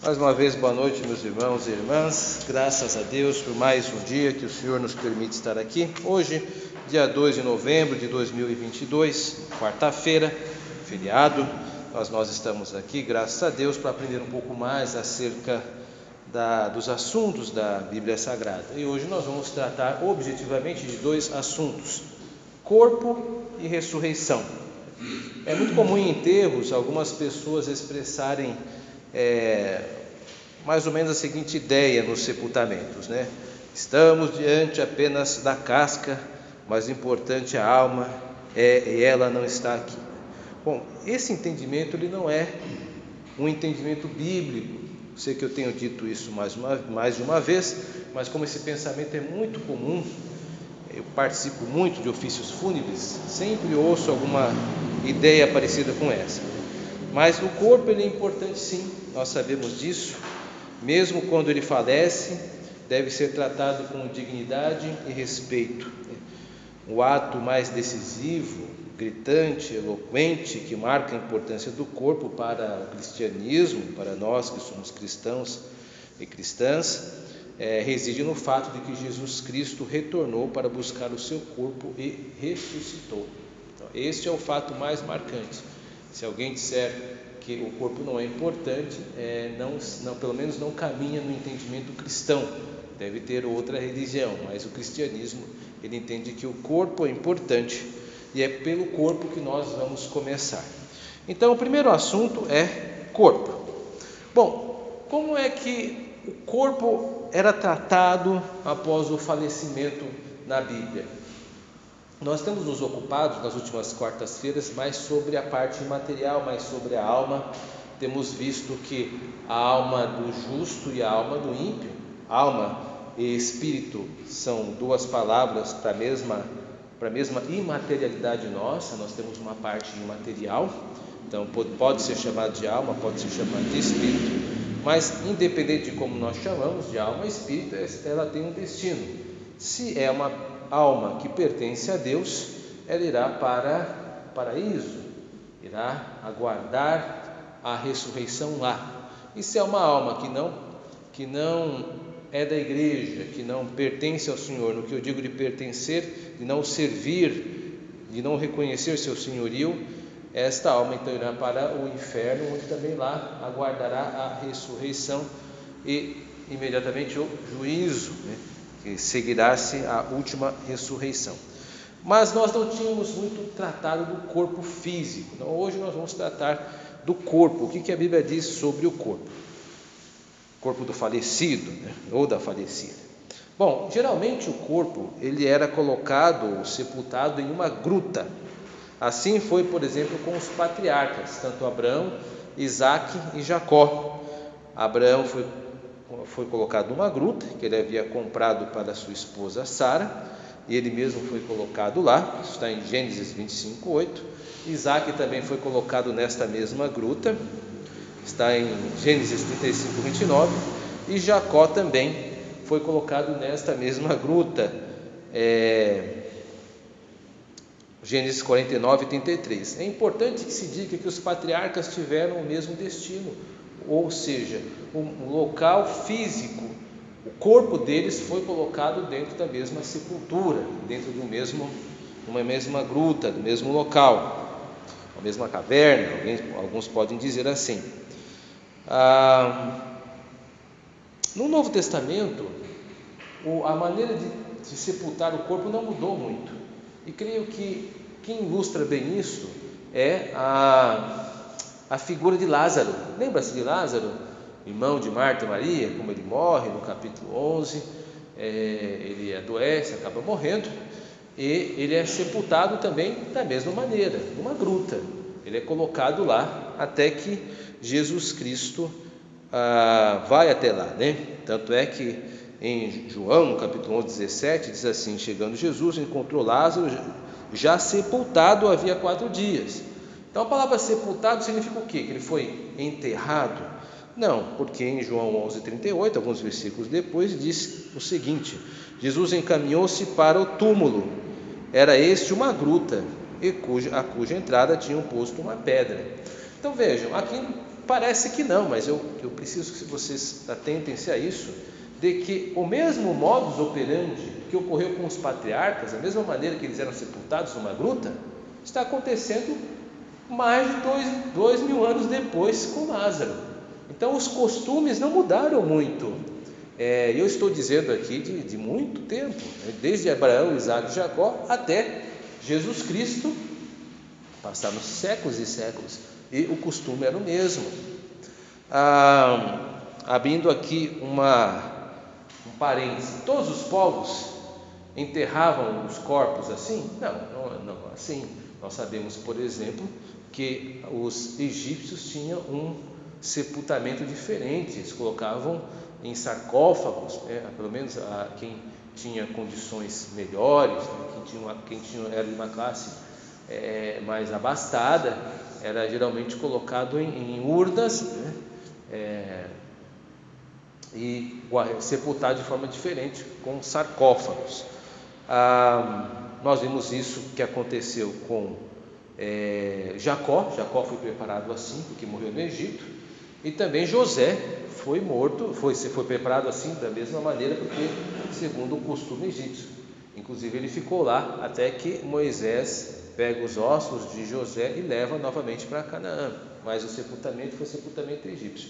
Mais uma vez, boa noite, meus irmãos e irmãs. Graças a Deus por mais um dia que o Senhor nos permite estar aqui. Hoje, dia 2 de novembro de 2022, quarta-feira, feriado. Nós estamos aqui, graças a Deus, para aprender um pouco mais acerca dos assuntos da Bíblia Sagrada. E hoje nós vamos tratar objetivamente de dois assuntos: corpo e ressurreição. É muito comum em enterros algumas pessoas expressarem mais ou menos a seguinte ideia nos sepultamentos, né? Estamos diante apenas da casca, mas o importante é a alma, e ela não está aqui. Bom, esse entendimento ele não é um entendimento bíblico. Sei que eu tenho dito isso mais de uma vez, mas como esse pensamento é muito comum, eu participo muito de ofícios fúnebres, sempre ouço alguma ideia parecida com essa. Mas o corpo ele é importante, sim, nós sabemos disso. Mesmo quando ele falece, deve ser tratado com dignidade e respeito. O ato mais decisivo, gritante, eloquente, que marca a importância do corpo para o cristianismo, para nós que somos cristãos e cristãs, reside no fato de que Jesus Cristo retornou para buscar o seu corpo e ressuscitou. Então, este é o fato mais marcante. Se alguém disser que o corpo não é importante, pelo menos não caminha no entendimento cristão. Deve ter outra religião, mas o cristianismo ele entende que o corpo é importante e é pelo corpo que nós vamos começar. Então, o primeiro assunto é corpo. Bom, como é que o corpo era tratado após o falecimento na Bíblia? Nós temos nos ocupado nas últimas quartas-feiras mais sobre a parte imaterial, mais sobre a alma. Temos visto que a alma do justo e a alma do ímpio, alma e espírito, são duas palavras para a mesma imaterialidade nossa. Nós temos uma parte imaterial, então pode ser chamado de alma, pode ser chamado de espírito, mas independente de como nós chamamos de alma e espírito, ela tem um destino. Se é uma alma que pertence a Deus, ela irá para o paraíso, irá aguardar a ressurreição lá. E se é uma alma que não é da igreja, que não pertence ao Senhor, no que eu digo de pertencer, de não servir, de não reconhecer seu senhorio, esta alma então irá para o inferno, onde também lá aguardará a ressurreição e imediatamente o juízo, que seguirá-se a última ressurreição. Mas nós não tínhamos muito tratado do corpo físico. Então, hoje nós vamos tratar do corpo. O que a Bíblia diz sobre o corpo? O corpo do falecido, ou da falecida. Bom, geralmente o corpo ele era colocado, sepultado em uma gruta. Assim foi, por exemplo, com os patriarcas, tanto Abraão, Isaque e Jacó. Abraão foi colocado numa gruta que ele havia comprado para sua esposa Sara, e ele mesmo foi colocado lá. Isso está em Gênesis 25:8. Isaque também foi colocado nesta mesma gruta, está em Gênesis 35:29, e Jacó também foi colocado nesta mesma gruta, Gênesis 49:33. É importante que se diga que os patriarcas tiveram o mesmo destino, ou seja, um local físico, o corpo deles foi colocado dentro da mesma sepultura, dentro uma mesma gruta, do mesmo local, a mesma caverna, alguns podem dizer assim. No Novo Testamento, a maneira de sepultar o corpo não mudou muito, e creio que quem ilustra bem isso é a figura de Lázaro. Lembra-se de Lázaro, irmão de Marta e Maria, como ele morre no capítulo 11, ele adoece, acaba morrendo, e ele é sepultado também da mesma maneira, numa gruta. Ele é colocado lá até que Jesus Cristo vai até lá, Tanto é que em João, no capítulo 11, 17, diz assim: chegando Jesus, encontrou Lázaro já sepultado havia 4 dias. Então a palavra sepultado significa o quê? Que ele foi enterrado? Não, porque em João 11:38, alguns versículos depois, diz o seguinte: Jesus encaminhou-se para o túmulo. Era este uma gruta, a cuja entrada tinham posto uma pedra. Então vejam, aqui parece que não, mas eu preciso que vocês atentem-se a isso, de que o mesmo modus operandi que ocorreu com os patriarcas, a mesma maneira que eles eram sepultados numa gruta, está acontecendo mais de 2.000 anos depois com Lázaro. Então os costumes não mudaram muito. Eu estou dizendo aqui de muito tempo, desde Abraão, Isaac e Jacó até Jesus Cristo, passaram séculos e séculos, e o costume era o mesmo. Abrindo aqui um parênteses, todos os povos enterravam os corpos assim? Não assim. Nós sabemos, por exemplo, que os egípcios tinham um sepultamento diferente, eles colocavam em sarcófagos, pelo menos quem tinha condições melhores, quem era de uma classe mais abastada, era geralmente colocado em urnas, e sepultado de forma diferente, com sarcófagos. Nós vimos isso que aconteceu com Jacó foi preparado assim, porque morreu no Egito, e também José foi morto, foi preparado assim, da mesma maneira, porque segundo o costume egípcio. Inclusive ele ficou lá até que Moisés pega os ossos de José e leva novamente para Canaã, mas o sepultamento foi sepultamento egípcio.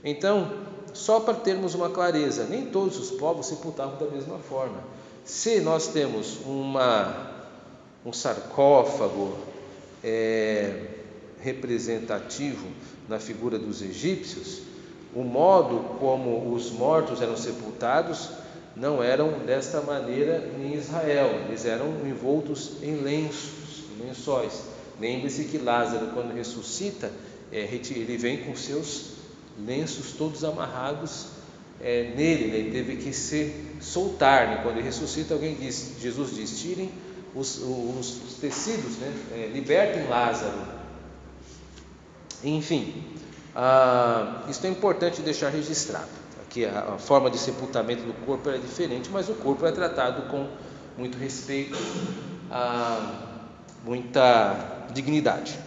Então, só para termos uma clareza, nem todos os povos sepultavam da mesma forma. Se nós temos um sarcófago representativo na figura dos egípcios, o modo como os mortos eram sepultados não eram desta maneira em Israel, eles eram envoltos em lençóis. Lembre-se que Lázaro, quando ressuscita, ele vem com seus lenços todos amarrados nele, né? Ele teve que se soltar, né? Quando ele ressuscita, Jesus diz: tirem os tecidos, né? Libertem Lázaro. Enfim, isso é importante deixar registrado, que a forma de sepultamento do corpo era diferente, mas o corpo é tratado com muito respeito, muita dignidade.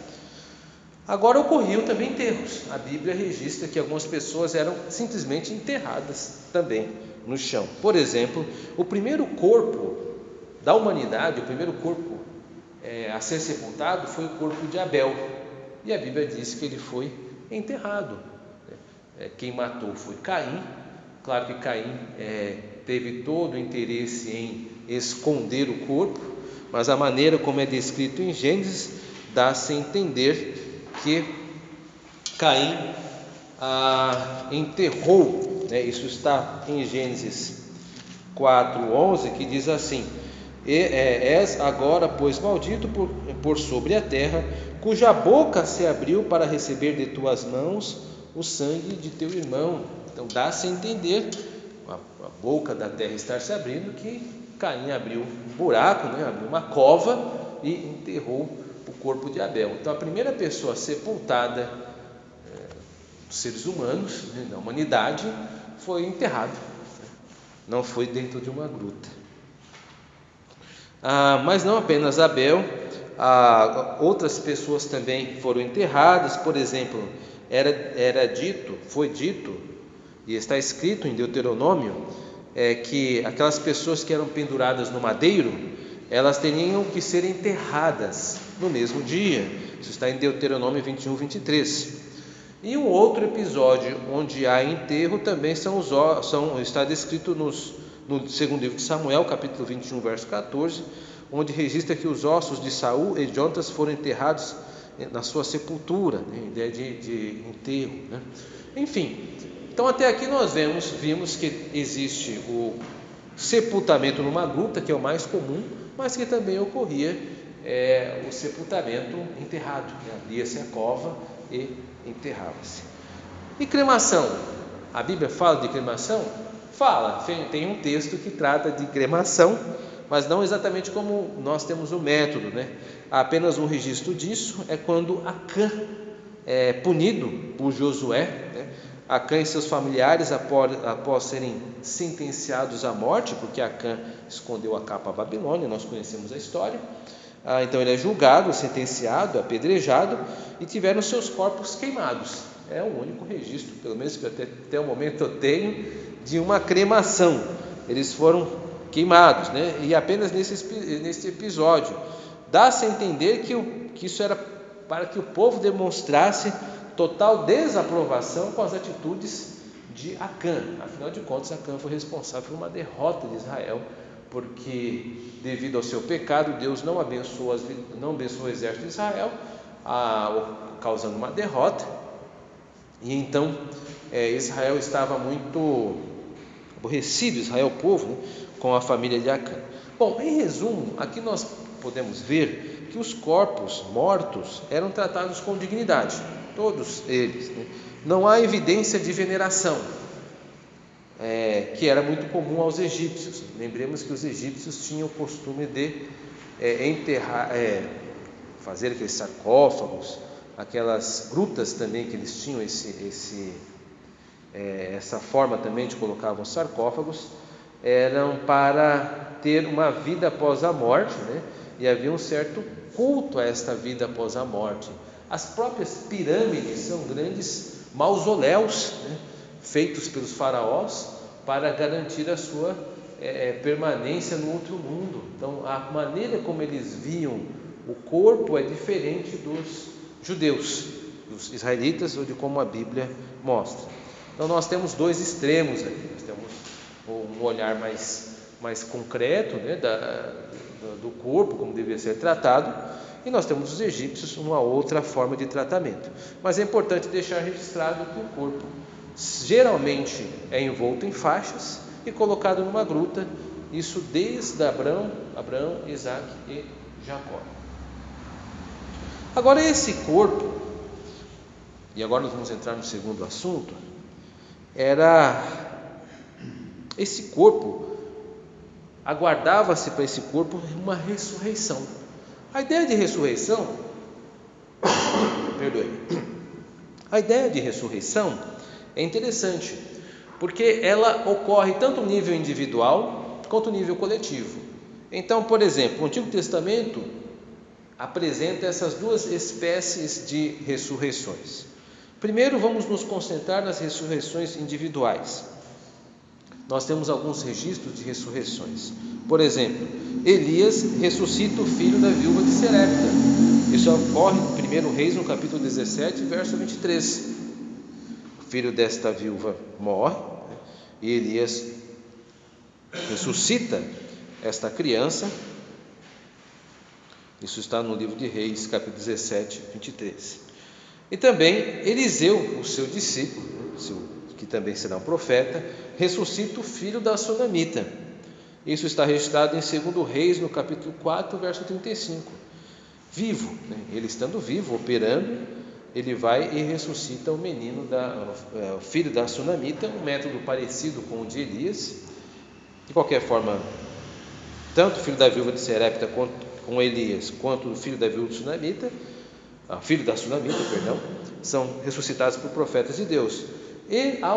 Agora ocorriam também enterros. A Bíblia registra que algumas pessoas eram simplesmente enterradas também no chão. Por exemplo, o primeiro corpo da humanidade, o primeiro corpo a ser sepultado foi o corpo de Abel. E a Bíblia diz que ele foi enterrado. Quem matou foi Caim. Claro que Caim teve todo o interesse em esconder o corpo, mas a maneira como é descrito em Gênesis dá-se a entender que Caim enterrou, né? Isso está em Gênesis 4:11, que diz assim: és agora, pois, maldito por sobre a terra, cuja boca se abriu para receber de tuas mãos o sangue de teu irmão. Então dá-se a entender, a boca da terra estar se abrindo, que Caim abriu um buraco, né? Abriu uma cova e enterrou o corpo de Abel. Então a primeira pessoa sepultada dos seres humanos, né, da humanidade, foi enterrado, não foi dentro de uma gruta. Mas não apenas Abel, outras pessoas também foram enterradas. Por exemplo, foi dito, e está escrito em Deuteronômio, que aquelas pessoas que eram penduradas no madeiro, elas teriam que ser enterradas no mesmo dia. Isso está em Deuteronômio 21:23. E um outro episódio onde há enterro também está descrito no segundo livro de Samuel, capítulo 21, verso 14, onde registra que os ossos de Saul e Jonatas foram enterrados na sua sepultura, né? Ideia de enterro, né? Enfim, então até aqui nós vimos que existe o sepultamento numa gruta, que é o mais comum, mas que também ocorria o sepultamento enterrado, né? Abria-se a cova e enterrava-se. E cremação? A Bíblia fala de cremação? Fala, tem um texto que trata de cremação, mas não exatamente como nós temos o método, né? Há apenas um registro disso, é quando Acã é punido por Josué, né? Acã e seus familiares, após serem sentenciados à morte, porque Acã escondeu a capa à Babilônia, nós conhecemos a história. Então ele é julgado, sentenciado, apedrejado, e tiveram seus corpos queimados. É o único registro, pelo menos que até o momento eu tenho, de uma cremação. Eles foram queimados, né? E apenas nesse episódio. Dá-se a entender que isso era para que o povo demonstrasse total desaprovação com as atitudes de Acã. Afinal de contas, Acã foi responsável por uma derrota de Israel, porque devido ao seu pecado, Deus não abençoou o exército de Israel, causando uma derrota. E então Israel estava muito aborrecido, Israel, o povo, né, com a família de Acã. Bom, em resumo, aqui nós podemos ver que os corpos mortos eram tratados com dignidade, todos eles, né? Não há evidência de veneração, que era muito comum aos egípcios. Lembremos que os egípcios tinham o costume de enterrar, fazer aqueles sarcófagos, aquelas grutas também que eles tinham, essa forma também de colocavam sarcófagos, eram para ter uma vida após a morte, né? E havia um certo culto a esta vida após a morte. As próprias pirâmides são grandes mausoléus, né, feitos pelos faraós para garantir a sua permanência no outro mundo. Então, a maneira como eles viam o corpo é diferente dos judeus, dos israelitas, ou de como a Bíblia mostra. Então, nós temos dois extremos aqui. Nós temos um olhar mais concreto, né, do corpo, como deveria ser tratado, e nós temos os egípcios uma outra forma de tratamento. Mas é importante deixar registrado que o corpo geralmente é envolto em faixas e colocado numa gruta, isso desde Abraão, Isaac e Jacó. Agora esse corpo, e agora nós vamos entrar no segundo assunto, esse corpo, aguardava-se para esse corpo uma ressurreição. A ideia de ressurreição, a ideia de ressurreição é interessante, porque ela ocorre tanto no nível individual quanto no nível coletivo. Então, por exemplo, o Antigo Testamento apresenta essas duas espécies de ressurreições. Primeiro, vamos nos concentrar nas ressurreições individuais. Nós temos alguns registros de ressurreições. Por exemplo, Elias ressuscita o filho da viúva de Serepta. Isso ocorre no 1 Reis, no capítulo 17, verso 23. O filho desta viúva morre, e Elias ressuscita esta criança. Isso está no livro de Reis, capítulo 17, 23. E também Eliseu, o seu discípulo, que também será um profeta, ressuscita o filho da sunamita. Isso está registrado em 2 Reis, no capítulo 4, verso 35. Vivo, né? Ele estando vivo, operando, ele vai e ressuscita o menino, o filho da sunamita, um método parecido com o de Elias. De qualquer forma, tanto o filho da viúva de Serepta com Elias, quanto o filho da viúva de Sunamita, são ressuscitados por profetas de Deus. E há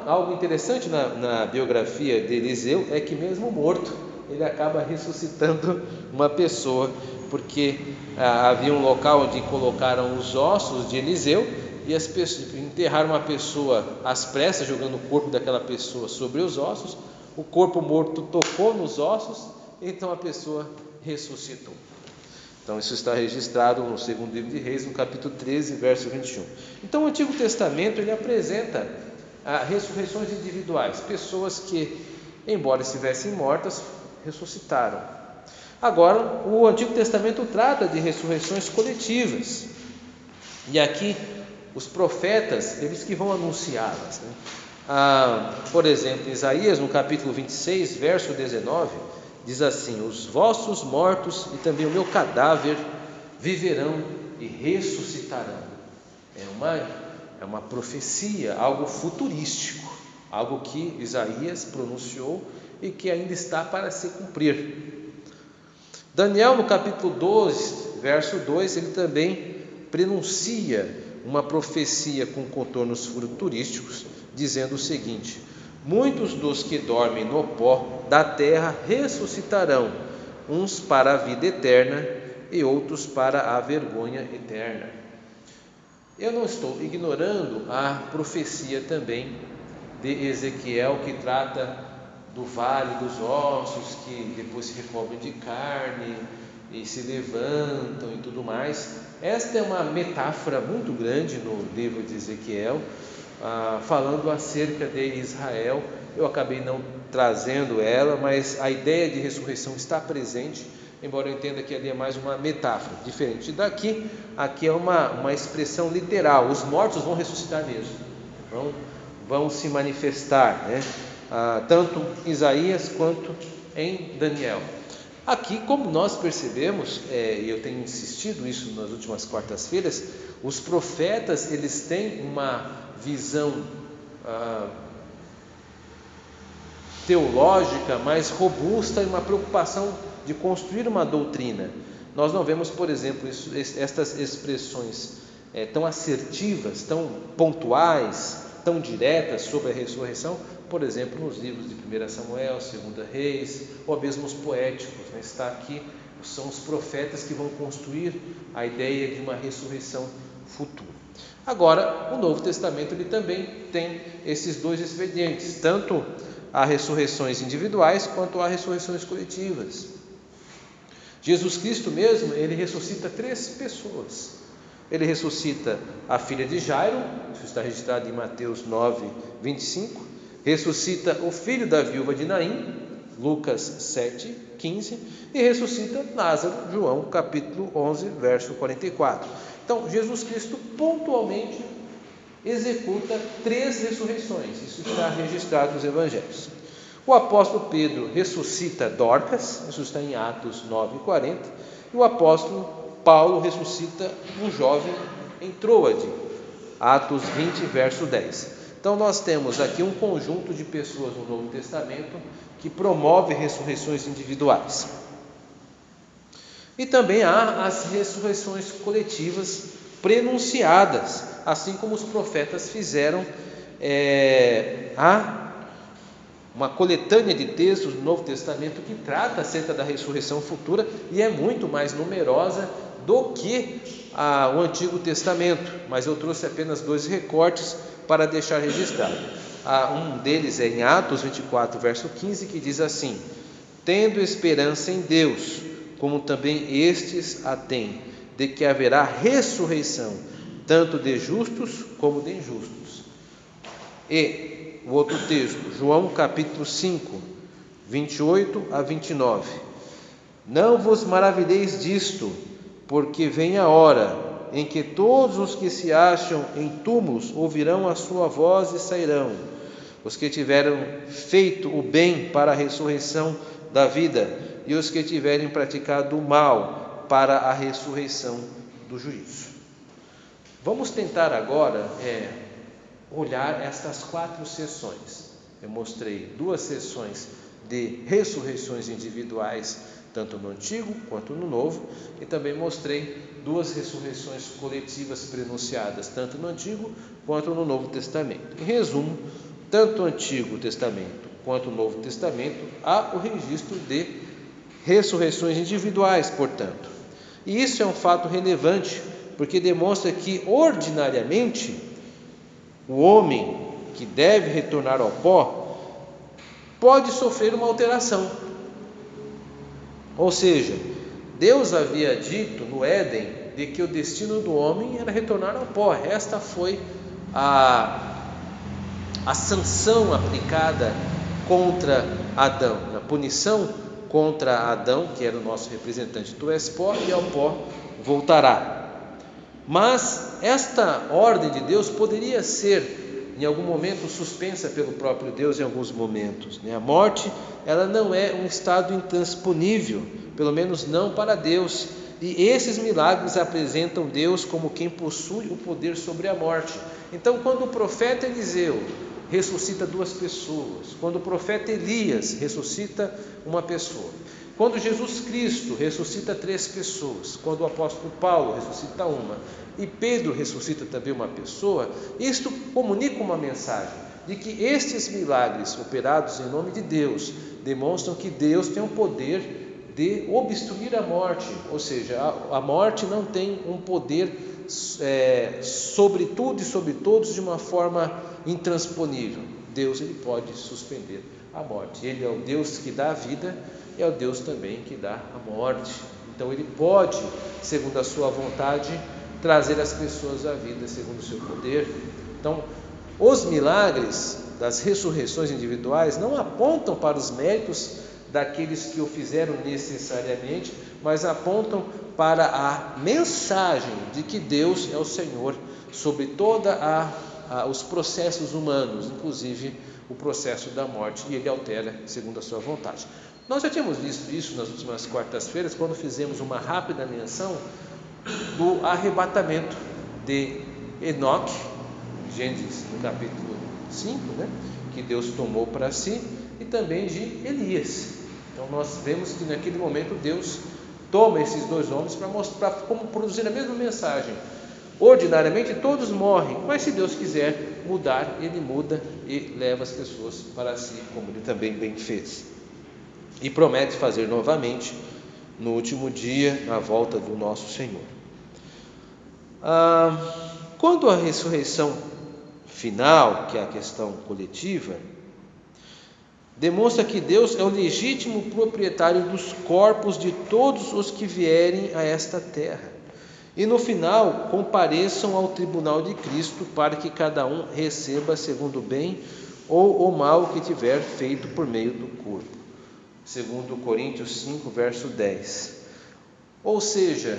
algo interessante na biografia de Eliseu, é que mesmo morto, ele acaba ressuscitando uma pessoa, porque havia um local onde colocaram os ossos de Eliseu, e as pessoas enterraram uma pessoa às pressas, jogando o corpo daquela pessoa sobre os ossos. O corpo morto tocou nos ossos, então a pessoa ressuscitou. Então isso está registrado no segundo livro de Reis, no capítulo 13, verso 21. Então o Antigo Testamento ele apresenta ressurreições individuais, pessoas que, embora estivessem mortas, ressuscitaram. Agora o Antigo Testamento trata de ressurreições coletivas, e aqui os profetas, eles que vão anunciá-las, né? Por exemplo, Isaías, no capítulo 26, verso 19, diz assim: os vossos mortos e também o meu cadáver viverão e ressuscitarão. É uma profecia, algo futurístico, algo que Isaías pronunciou e que ainda está para se cumprir. Daniel, no capítulo 12, verso 2, ele também prenuncia uma profecia com contornos futurísticos, dizendo o seguinte: muitos dos que dormem no pó da terra ressuscitarão, uns para a vida eterna e outros para a vergonha eterna. Eu não estou ignorando a profecia também de Ezequiel, que trata do vale dos ossos, que depois se recobrem de carne e se levantam e tudo mais. Esta é uma metáfora muito grande no livro de Ezequiel, falando acerca de Israel. Eu acabei não trazendo ela, mas a ideia de ressurreição está presente, embora eu entenda que ali é mais uma metáfora, diferente daqui. Aqui é uma expressão literal, os mortos vão ressuscitar mesmo, vão se manifestar, né? Tanto em Isaías quanto em Daniel. Aqui, como nós percebemos, e eu tenho insistido isso nas últimas quartas-feiras, os profetas, eles têm uma visão teológica mais robusta e uma preocupação de construir uma doutrina. Nós não vemos, por exemplo, estas expressões tão assertivas, tão pontuais, tão diretas sobre a ressurreição, por exemplo, nos livros de 1 Samuel, 2 Reis, ou mesmo os poéticos, né? Está aqui, são os profetas que vão construir a ideia de uma ressurreição futura. Agora, o Novo Testamento ele também tem esses dois expedientes, tanto há ressurreições individuais quanto há ressurreições coletivas. Jesus Cristo mesmo, ele ressuscita 3 pessoas. Ele ressuscita a filha de Jairo, isso está registrado em Mateus 9, 25. Ressuscita o filho da viúva de Naim, Lucas 7, 15. E ressuscita Lázaro, João capítulo 11, verso 44. Então, Jesus Cristo pontualmente executa 3 ressurreições. Isso está registrado nos evangelhos. O apóstolo Pedro ressuscita Dorcas, isso está em Atos 9, 40. E o apóstolo Paulo ressuscita um jovem em Troade, Atos 20, verso 10. Então nós temos aqui um conjunto de pessoas no Novo Testamento que promove ressurreições individuais. E também há as ressurreições coletivas prenunciadas, assim como os profetas fizeram. Há uma coletânea de textos do Novo Testamento que trata acerca da ressurreição futura e é muito mais numerosa do que o Antigo Testamento, mas eu trouxe apenas 2 recortes para deixar registrado. Um deles é em Atos 24, verso 15, que diz assim: tendo esperança em Deus, como também estes a têm, de que haverá ressurreição, tanto de justos como de injustos. E o outro texto, João capítulo 5, 28 a 29. Não vos maravilheis disto, porque vem a hora em que todos os que se acham em túmulos ouvirão a sua voz e sairão, os que tiveram feito o bem para a ressurreição da vida, e os que tiverem praticado o mal para a ressurreição do juízo. Vamos tentar agora olhar estas 4 sessões. Eu mostrei 2 sessões de ressurreições individuais, tanto no Antigo quanto no Novo, e também mostrei 2 ressurreições coletivas prenunciadas, tanto no Antigo quanto no Novo Testamento. Em resumo, tanto o Antigo Testamento quanto o Novo Testamento há o registro de ressurreições individuais, portanto. E isso é um fato relevante, porque demonstra que, ordinariamente, o homem que deve retornar ao pó pode sofrer uma alteração. Ou seja, Deus havia dito no Éden de que o destino do homem era retornar ao pó. Esta foi a sanção aplicada contra Adão, a punição contra Adão, que era o nosso representante. Tu és pó e ao pó voltará. Mas esta ordem de Deus poderia ser, em algum momento, suspensa pelo próprio Deus em alguns momentos. A morte, ela não é um estado intransponível, pelo menos não para Deus. E esses milagres apresentam Deus como quem possui o poder sobre a morte. Então, quando o profeta Eliseu ressuscita 2 pessoas, quando o profeta Elias ressuscita uma pessoa, quando Jesus Cristo ressuscita 3 pessoas, quando o apóstolo Paulo ressuscita uma e Pedro ressuscita também uma pessoa, isto comunica uma mensagem de que estes milagres operados em nome de Deus demonstram que Deus tem o poder de obstruir a morte, ou seja, a morte não tem um poder sobre tudo e sobre todos de uma forma intransponível. Deus, ele pode suspender a morte. Ele é o Deus que dá a vida e é o Deus também que dá a morte. Então ele pode, segundo a sua vontade, trazer as pessoas à vida segundo o seu poder. Então, os milagres das ressurreições individuais não apontam para os méritos daqueles que o fizeram necessariamente, mas apontam para a mensagem de que Deus é o Senhor sobre todos os processos humanos, inclusive o processo da morte, e Ele altera segundo a sua vontade. Nós já tínhamos visto isso nas últimas quartas-feiras, quando fizemos uma rápida menção do arrebatamento de Enoque, Gênesis no capítulo 5, que Deus tomou para si, e também de Elias. Então nós vemos que naquele momento Deus toma esses dois homens para mostrar como produzir a mesma mensagem. Ordinariamente todos morrem, mas se Deus quiser mudar, Ele muda e leva as pessoas para si, como Ele também bem fez. E promete fazer novamente no último dia, na volta do nosso Senhor. Quando a ressurreição final, que é a questão coletiva, demonstra que Deus é o legítimo proprietário dos corpos de todos os que vierem a esta terra. E no final, compareçam ao tribunal de Cristo para que cada um receba segundo o bem ou o mal que tiver feito por meio do corpo. Segundo Coríntios 5, verso 10. Ou seja,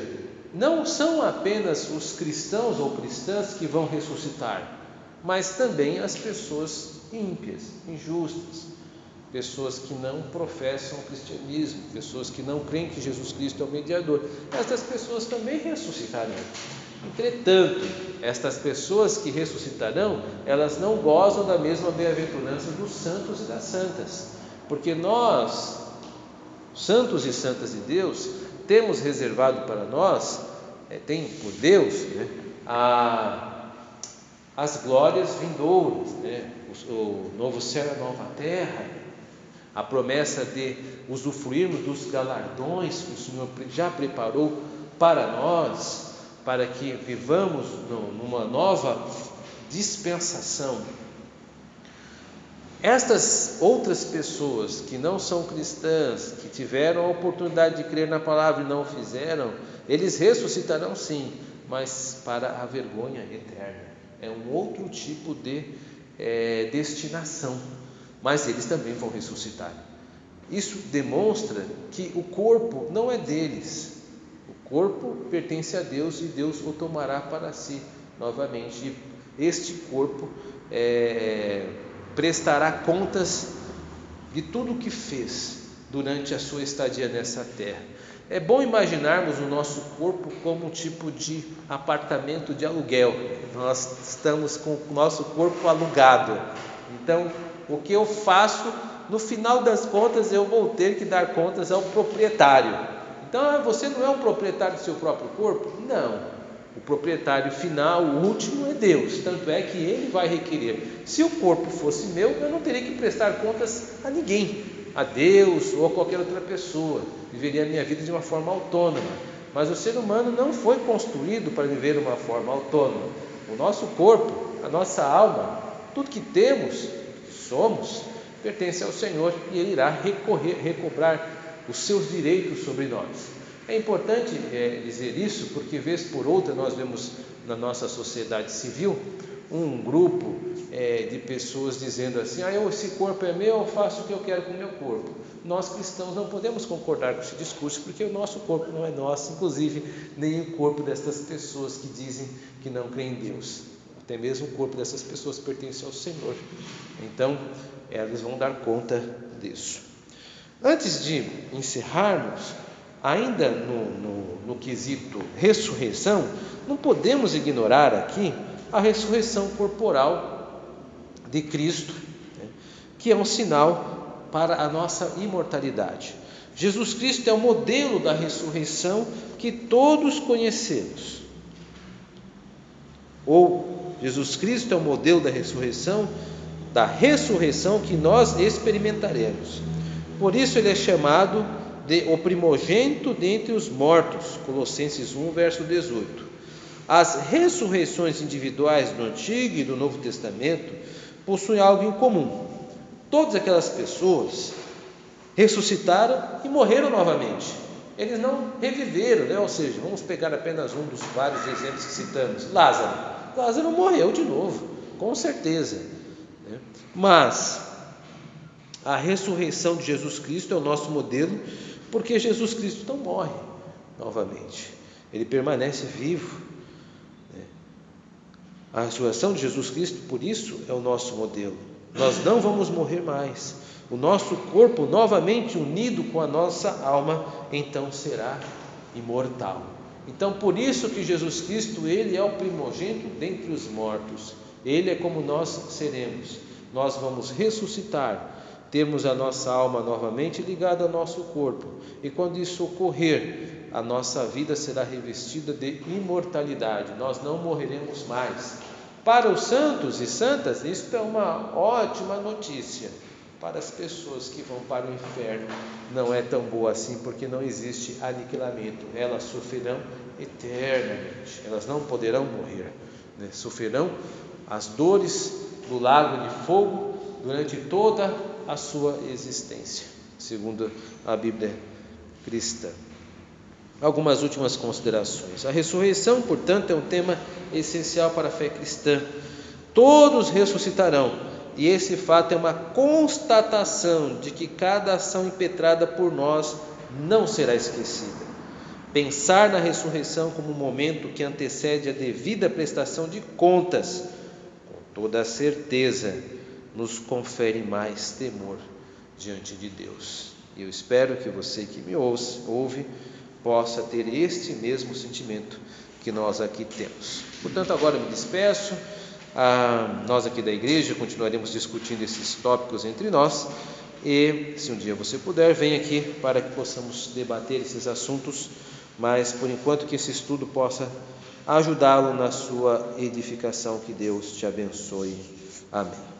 não são apenas os cristãos ou cristãs que vão ressuscitar, mas também as pessoas ímpias, injustas, pessoas que não professam o cristianismo, pessoas que não creem que Jesus Cristo é o mediador. Estas pessoas também ressuscitarão. Entretanto, estas pessoas que ressuscitarão, elas não gozam da mesma bem-aventurança dos santos e das santas, porque nós, santos e santas de Deus, temos reservado para nós, tem por Deus, as glórias vindouras, o novo céu e a nova terra, a promessa de usufruirmos dos galardões que o Senhor já preparou para nós, para que vivamos numa nova dispensação. Estas outras pessoas que não são cristãs, que tiveram a oportunidade de crer na palavra e não o fizeram, eles ressuscitarão sim, mas para a vergonha eterna. É um outro tipo de destinação, mas eles também vão ressuscitar. Isso demonstra que o corpo não é deles, o corpo pertence a Deus e Deus o tomará para si novamente. E este corpo prestará contas de tudo o que fez durante a sua estadia nessa terra. É bom imaginarmos o nosso corpo como um tipo de apartamento de aluguel. Nós estamos com o nosso corpo alugado. Então, o que eu faço, no final das contas, eu vou ter que dar contas ao proprietário. Então, você não é um proprietário do seu próprio corpo? Não. O proprietário final, o último, é Deus. Tanto é que Ele vai requerer. Se o corpo fosse meu, eu não teria que prestar contas a ninguém, a Deus ou a qualquer outra pessoa. Viveria a minha vida de uma forma autônoma. Mas o ser humano não foi construído para viver de uma forma autônoma. O nosso corpo, a nossa alma, tudo que temos, que somos, pertence ao Senhor e Ele irá recobrar os seus direitos sobre nós. É importante dizer isso, porque vez por outra nós vemos na nossa sociedade civil um grupo de pessoas dizendo assim: esse corpo é meu, eu faço o que eu quero com o meu corpo. Nós cristãos não podemos concordar com esse discurso, porque o nosso corpo não é nosso, inclusive nem o corpo dessas pessoas que dizem que não creem em Deus. Até mesmo o corpo dessas pessoas pertence ao Senhor. Então, elas vão dar conta disso. Antes de encerrarmos, ainda no quesito ressurreição, não podemos ignorar aqui a ressurreição corporal de Cristo, que é um sinal para a nossa imortalidade. Jesus Cristo é o modelo da ressurreição que todos conhecemos. Ou Jesus Cristo é o modelo da ressurreição que nós experimentaremos. Por isso ele é chamado o primogênito dentre os mortos, Colossenses 1, verso 18. As ressurreições individuais do Antigo e do Novo Testamento possuem algo em comum. Todas aquelas pessoas ressuscitaram e morreram novamente. Eles não reviveram, né? Ou seja, vamos pegar apenas um dos vários exemplos que citamos, Lázaro. Lázaro morreu de novo, com certeza, né? Mas a ressurreição de Jesus Cristo é o nosso modelo, porque Jesus Cristo não morre novamente, ele permanece vivo, né? A ressurreição de Jesus Cristo, por isso, é o nosso modelo. Nós não vamos morrer mais. O nosso corpo, novamente unido com a nossa alma, então será imortal. Então, por isso que Jesus Cristo, ele é o primogênito dentre os mortos. Ele é como nós seremos. Nós vamos ressuscitar, termos a nossa alma novamente ligada ao nosso corpo. E quando isso ocorrer, a nossa vida será revestida de imortalidade. Nós não morreremos mais. Para os santos e santas, isso é uma ótima notícia. Para as pessoas que vão para o inferno, não é tão boa assim, porque não existe aniquilamento. Elas sofrerão eternamente, elas não poderão morrer, né? Sofrerão as dores do lago de fogo durante toda a sua existência, segundo a Bíblia cristã. Algumas últimas considerações. A ressurreição, portanto, é um tema essencial para a fé cristã. Todos ressuscitarão. E esse fato é uma constatação de que cada ação impetrada por nós não será esquecida. Pensar na ressurreição como um momento que antecede a devida prestação de contas, com toda a certeza, nos confere mais temor diante de Deus. E eu espero que você que me ouve possa ter este mesmo sentimento que nós aqui temos. Portanto, agora eu me despeço. Nós aqui da igreja continuaremos discutindo esses tópicos entre nós, e se um dia você puder, venha aqui para que possamos debater esses assuntos, mas por enquanto que esse estudo possa ajudá-lo na sua edificação. Que Deus te abençoe. Amém.